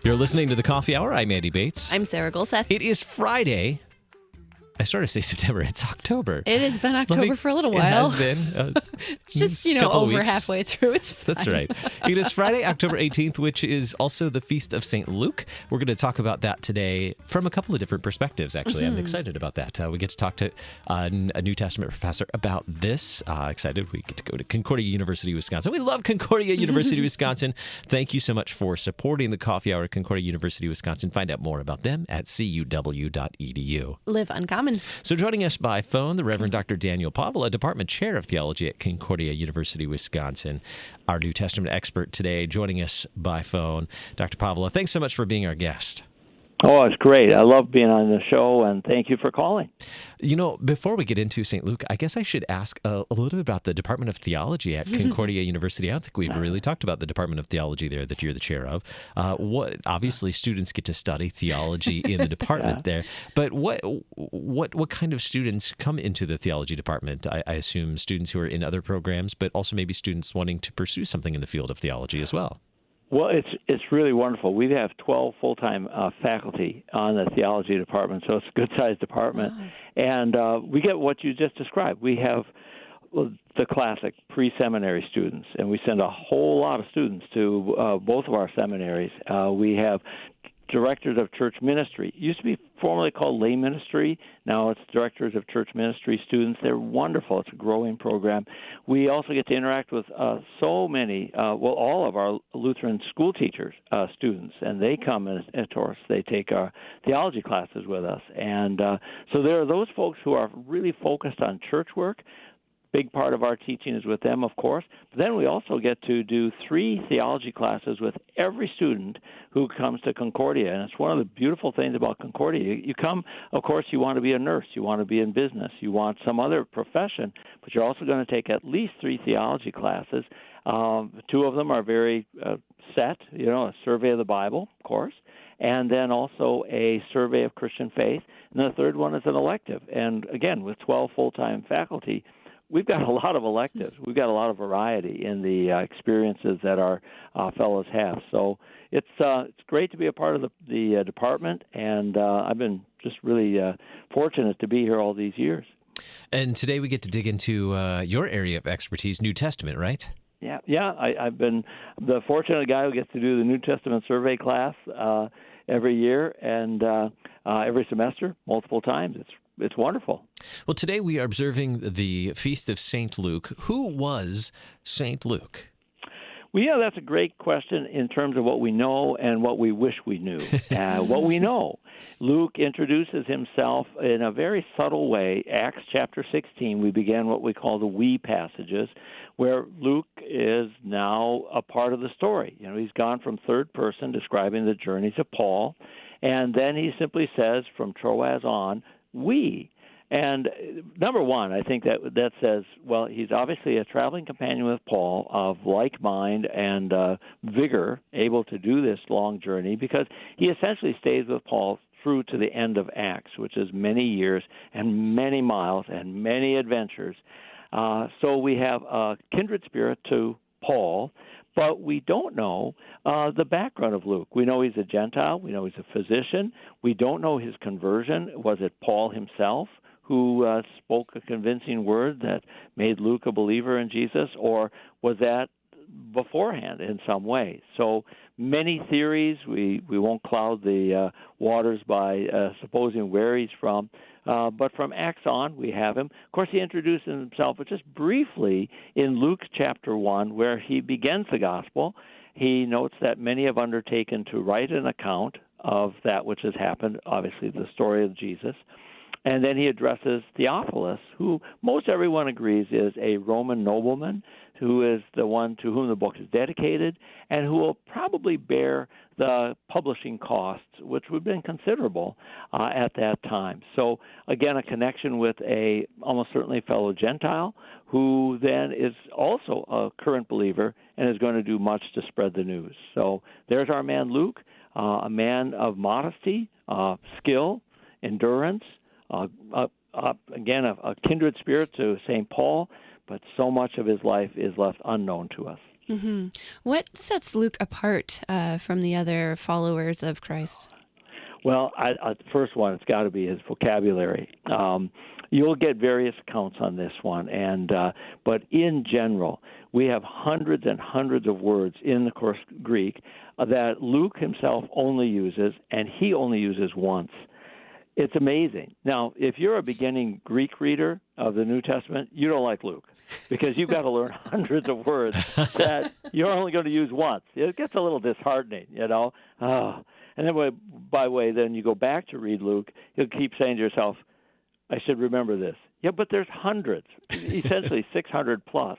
You're listening to the Coffee Hour. I'm Andy Bates. I'm Sarah Gulseth. It is Friday. I started to say September. It's October. It has been October for a little while. It has been. It's just, over halfway through. It's fine. That's right. It is Friday, October 18th, which is also the Feast of St. Luke. We're going to talk about that today from a couple of different perspectives, actually. I'm excited about that. We get to talk to a New Testament professor about this. Excited. We get to go to Concordia University Wisconsin. We love Concordia University Wisconsin. Thank you so much for supporting the Coffee Hour at Concordia University Wisconsin. Find out more about them at cuw.edu. Live uncommon. So joining us by phone, the Reverend Dr. Daniel Paavola, Department Chair of Theology at Concordia University, Wisconsin, our New Testament expert today, joining us by phone. Dr. Paavola, thanks so much for being our guest. Oh, it's great. I love being on the show, and thank you for calling. Before we get into St. Luke, I guess I should ask a little bit about the Department of Theology at Concordia University. I don't think we've really talked about the Department of Theology there that you're the chair of. Obviously, students get to study theology in the department there, but what kind of students come into the theology department? I assume students who are in other programs, but also maybe students wanting to pursue something in the field of theology as well. Well, it's really wonderful. We have 12 full-time faculty on the theology department, so it's a good-sized department. Wow. And we get what you just described. We have the classic pre-seminary students, and we send a whole lot of students to both of our seminaries. We have directors of church ministry. It used to be formerly called lay ministry. Now it's directors of church ministry students. They're wonderful. It's a growing program. We also get to interact with so many, all of our Lutheran school teachers, students, and they come and to us. They take our theology classes with us. And so there are those folks who are really focused on church work. Big part of our teaching is with them, of course. But then we also get to do 3 theology classes with every student who comes to Concordia. And it's one of the beautiful things about Concordia. You come, of course, you want to be a nurse. You want to be in business. You want some other profession. But you're also going to take at least 3 theology classes. 2 of them are very set, a survey of the Bible, of course, and then also a survey of Christian faith. And the third one is an elective. And again, with 12 full-time faculty, we've got a lot of electives. We've got a lot of variety in the experiences that our fellows have. So it's great to be a part of the department, and I've been just really fortunate to be here all these years. And today we get to dig into your area of expertise, New Testament, right? Yeah. I've been the fortunate guy who gets to do the New Testament survey class every year and every semester, multiple times. It's wonderful. Well, today we are observing the Feast of St. Luke. Who was St. Luke? Well, yeah, that's a great question in terms of what we know and what we wish we knew. What we know, Luke introduces himself in a very subtle way. Acts chapter 16, we begin what we call the we passages, where Luke is now a part of the story. He's gone from third person describing the journeys of Paul, and then he simply says from Troas on, we. And number one, I think that says, well, he's obviously a traveling companion with Paul of like mind and vigor, able to do this long journey, because he essentially stays with Paul through to the end of Acts, which is many years and many miles and many adventures. So we have a kindred spirit to Paul, but we don't know the background of Luke. We know he's a Gentile. We know he's a physician. We don't know his conversion. Was it Paul himself who spoke a convincing word that made Luke a believer in Jesus, or was that beforehand in some way? So many theories. We won't cloud the waters by supposing where he's from. But from Acts on, we have him. Of course, he introduces himself just briefly in Luke chapter 1, where he begins the gospel. He notes that many have undertaken to write an account of that which has happened, obviously the story of Jesus. And then he addresses Theophilus, who most everyone agrees is a Roman nobleman, who is the one to whom the book is dedicated, and who will probably bear the publishing costs, which would have been considerable at that time. So, again, a connection with a almost certainly fellow Gentile, who then is also a current believer and is going to do much to spread the news. So there's our man Luke. a man of modesty, skill, endurance, again, a kindred spirit to St. Paul, but so much of his life is left unknown to us. Mm-hmm. What sets Luke apart from the other followers of Christ? Well, first one, it's got to be his vocabulary. You'll get various accounts on this one, but in general, we have hundreds and hundreds of words in the course Greek that Luke himself only uses, and he only uses once. It's amazing. Now, if you're a beginning Greek reader of the New Testament, you don't like Luke, because you've got to learn hundreds of words that you're only going to use once. It gets a little disheartening, you know. And then, by the way, then you go back to read Luke, you'll keep saying to yourself, I should remember this. Yeah, but there's hundreds, essentially 600 plus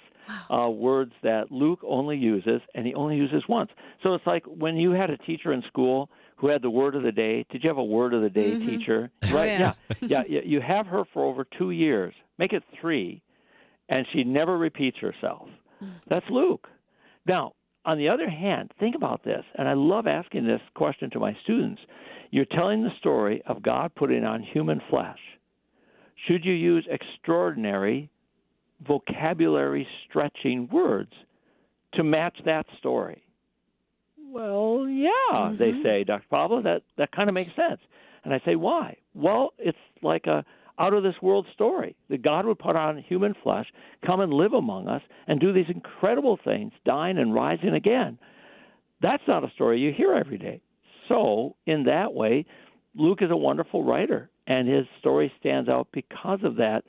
words that Luke only uses, and he only uses once. So it's like when you had a teacher in school who had the word of the day. Did you have a word of the day teacher? Right? Yeah. You have her for over 2 years. Make it 3, and she never repeats herself. That's Luke. Now, on the other hand, think about this, and I love asking this question to my students. You're telling the story of God putting on human flesh. Should you use extraordinary vocabulary-stretching words to match that story? Well, yeah, they say, Dr. Paavola, that kind of makes sense. And I say, why? Well, it's like a out-of-this-world story that God would put on human flesh, come and live among us, and do these incredible things, dying and rising again. That's not a story you hear every day. So, in that way, Luke is a wonderful writer, and his story stands out because of that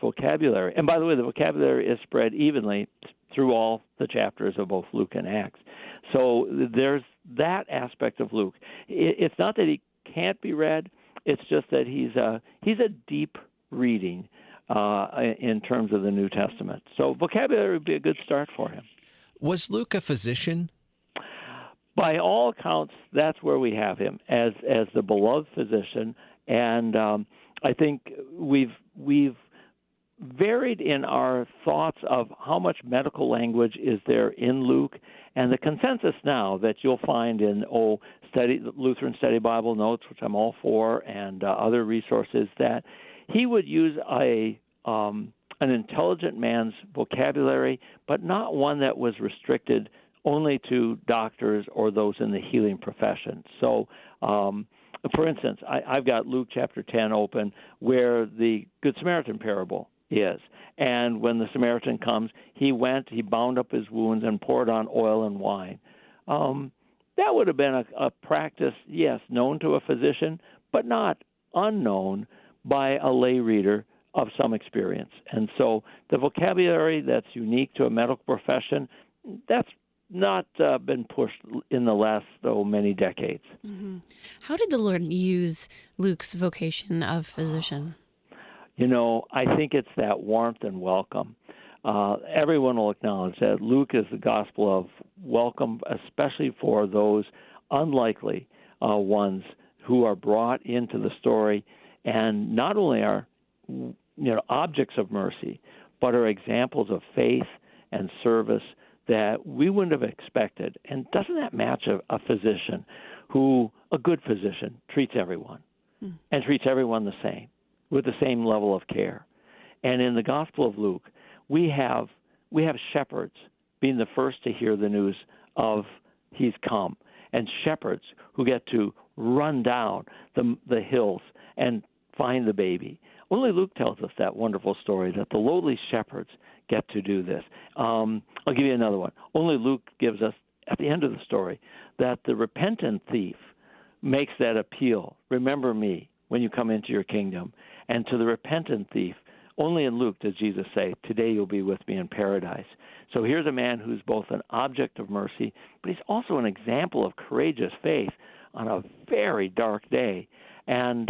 vocabulary. And by the way, the vocabulary is spread evenly through all the chapters of both Luke and Acts. So there's that aspect of Luke. It's not that he can't be read. It's just that he's a deep reading in terms of the New Testament. So vocabulary would be a good start for him. Was Luke a physician? By all accounts, that's where we have him as the beloved physician. And I think we've varied in our thoughts of how much medical language is there in Luke, and the consensus now that you'll find in Lutheran Study Bible Notes, which I'm all for, and other resources, that he would use an intelligent man's vocabulary, but not one that was restricted only to doctors or those in the healing profession. So, for instance, I've got Luke chapter 10 open, where the Good Samaritan parable is. And when the Samaritan comes, he bound up his wounds and poured on oil and wine. That would have been a practice, yes, known to a physician, but not unknown by a lay reader of some experience. And so the vocabulary that's unique to a medical profession, that's not been pushed in the last many decades. Mm-hmm. How did the Lord use Luke's vocation of physician? You know, I think it's that warmth and welcome. Everyone will acknowledge that Luke is the gospel of welcome, especially for those unlikely ones who are brought into the story and not only are objects of mercy, but are examples of faith and service that we wouldn't have expected. And doesn't that match a physician a good physician treats everyone and treats everyone the same, with the same level of care? And in the Gospel of Luke, we have shepherds being the first to hear the news of he's come, and shepherds who get to run down the hills and find the baby. Only Luke tells us that wonderful story that the lowly shepherds get to do this. I'll give you another one. Only Luke gives us, at the end of the story, that the repentant thief makes that appeal. Remember me when you come into your kingdom. And to the repentant thief, only in Luke does Jesus say, today you'll be with me in paradise. So here's a man who's both an object of mercy, but he's also an example of courageous faith on a very dark day. And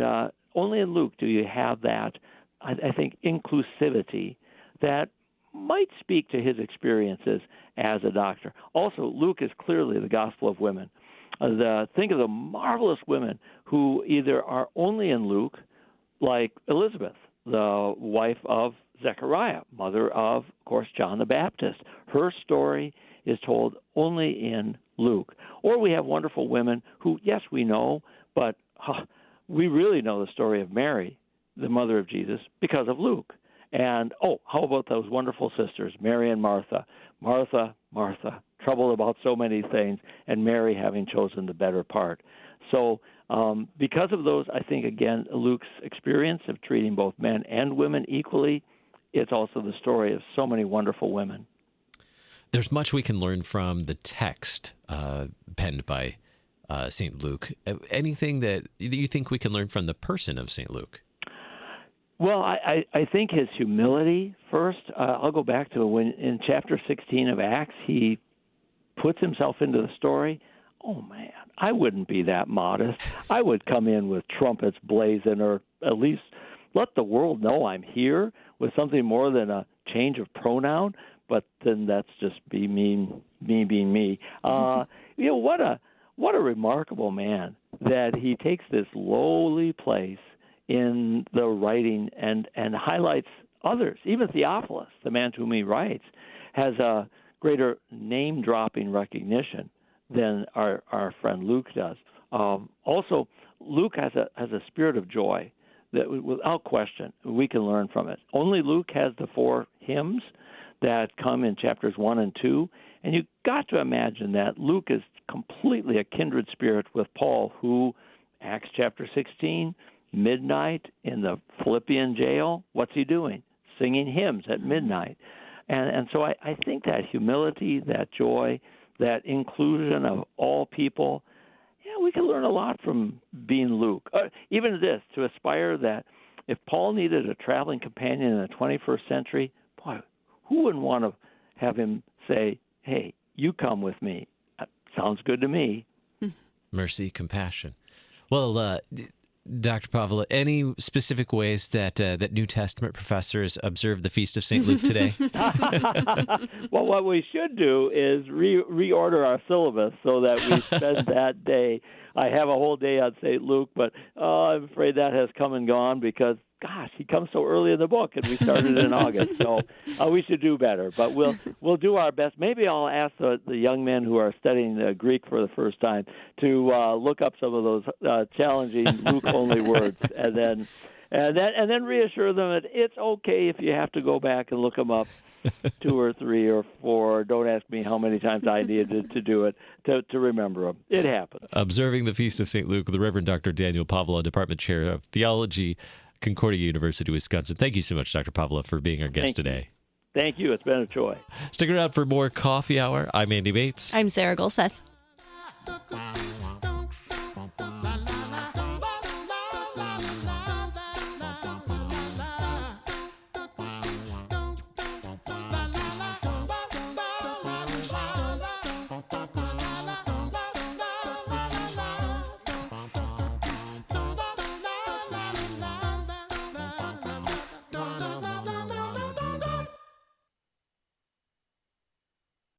only in Luke do you have that, I think, inclusivity that might speak to his experiences as a doctor. Also, Luke is clearly the gospel of women. Think of the marvelous women who either are only in Luke, like Elizabeth, the wife of Zechariah, mother of course, John the Baptist. Her story is told only in Luke. Or we have wonderful women who, yes, we know, but we really know the story of Mary, the mother of Jesus, because of Luke. And, how about those wonderful sisters, Mary and Martha? Martha, Martha, troubled about so many things, and Mary having chosen the better part. So because of those, I think, again, Luke's experience of treating both men and women equally, it's also the story of so many wonderful women. There's much we can learn from the text penned by St. Luke. Anything that you think we can learn from the person of St. Luke? Well, I think his humility first. I'll go back to when in chapter 16 of Acts, he puts himself into the story. Oh, man, I wouldn't be that modest. I would come in with trumpets blazing, or at least let the world know I'm here with something more than a change of pronoun. But then that's just me being me. What a remarkable man that he takes this lowly place in the writing and highlights others. Even Theophilus, the man to whom he writes, has a greater name-dropping recognition than our friend Luke does. Also, Luke has a spirit of joy that, without question, we can learn from it. Only Luke has the 4 hymns that come in chapters 1 and 2, and you've got to imagine that Luke is completely a kindred spirit with Paul, who, Acts chapter 16, midnight in the Philippian jail, what's he doing? Singing hymns at midnight. And so I think that humility, that joy, that inclusion of all people, we can learn a lot from being Luke. Even this, to aspire that if Paul needed a traveling companion in the 21st century, boy, who wouldn't want to have him say, hey, you come with me? Sounds good to me. Mercy, compassion. Well, Dr. Paavola, any specific ways that New Testament professors observe the Feast of St. Luke today? Well, what we should do is reorder our syllabus so that we spend that day. I have a whole day on St. Luke, but I'm afraid that has come and gone because, gosh, he comes so early in the book, and we started in August. So we should do better, but we'll do our best. Maybe I'll ask the young men who are studying Greek for the first time to look up some of those challenging Luke-only words, and then reassure them that it's okay if you have to go back and look them up 2 or 3 or 4. Don't ask me how many times I needed to do it to remember them. It happened. Observing the Feast of St. Luke, the Reverend Dr. Daniel Paavola, Department Chair of Theology, Concordia University Wisconsin. Thank you so much, Dr. Paavola, for being our guest today. Thank you. It's been a joy. Stick around for more Coffee Hour. I'm Andy Bates. I'm Sarah Golseth.